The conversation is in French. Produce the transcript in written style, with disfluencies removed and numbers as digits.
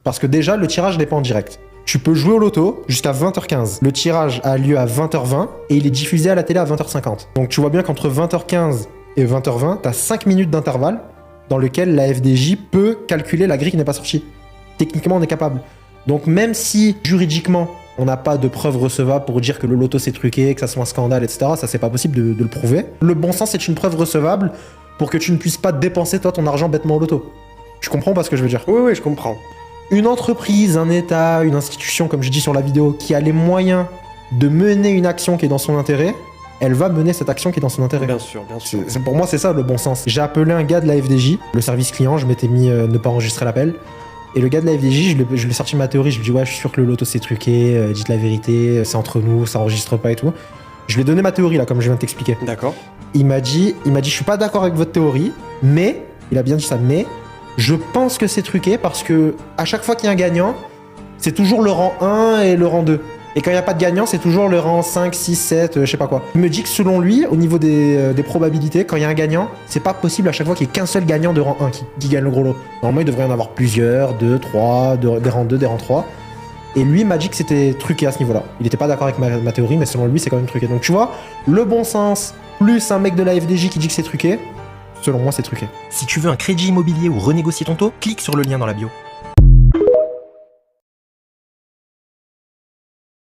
Parce que déjà, le tirage n'est pas en direct. Tu peux jouer au loto jusqu'à 20h15. Le tirage a lieu à 20h20 et il est diffusé à la télé à 20h50. Donc tu vois bien qu'entre 20h15 et 20h20, tu as 5 minutes d'intervalle dans lequel la FDJ peut calculer la grille qui n'est pas sortie. Techniquement, on est capable. Donc même si juridiquement, on n'a pas de preuves recevables pour dire que le loto s'est truqué, que ça soit un scandale, etc., ça c'est pas possible de le prouver. Le bon sens est une preuve recevable pour que tu ne puisses pas dépenser toi ton argent bêtement au loto. Tu comprends pas ce que je veux dire? Oui, je comprends. Une entreprise, un État, une institution, comme je dis sur la vidéo, qui a les moyens de mener une action qui est dans son intérêt, elle va mener cette action qui est dans son intérêt. Bien sûr, bien sûr. Pour moi, c'est ça le bon sens. J'ai appelé un gars de la FDJ, le service client, je m'étais mis ne pas enregistrer l'appel. Et le gars de la FDJ, je lui ai sorti ma théorie, je lui ai dit ouais, je suis sûr que le loto s'est truqué, dites la vérité, c'est entre nous, ça enregistre pas et tout. Je lui ai donné ma théorie là, comme je viens de t'expliquer. D'accord. Il m'a dit, je suis pas d'accord avec votre théorie, mais, il a bien dit ça, mais, je pense que c'est truqué parce que à chaque fois qu'il y a un gagnant, c'est toujours le rang 1 et le rang 2. Et quand il n'y a pas de gagnant, c'est toujours le rang 5, 6, 7, je sais pas quoi. Il me dit que selon lui, au niveau des probabilités, quand il y a un gagnant, c'est pas possible à chaque fois qu'il y ait qu'un seul gagnant de rang 1 qui gagne le gros lot. Normalement, il devrait y en avoir plusieurs, 2, 3, des rangs 2, des rangs 3. Et lui m'a dit que c'était truqué à ce niveau-là. Il était pas d'accord avec ma théorie, mais selon lui, c'est quand même truqué. Donc tu vois, le bon sens, plus un mec de la FDJ qui dit que c'est truqué, selon moi, c'est truqué. Si tu veux un crédit immobilier ou renégocier ton taux, clique sur le lien dans la bio.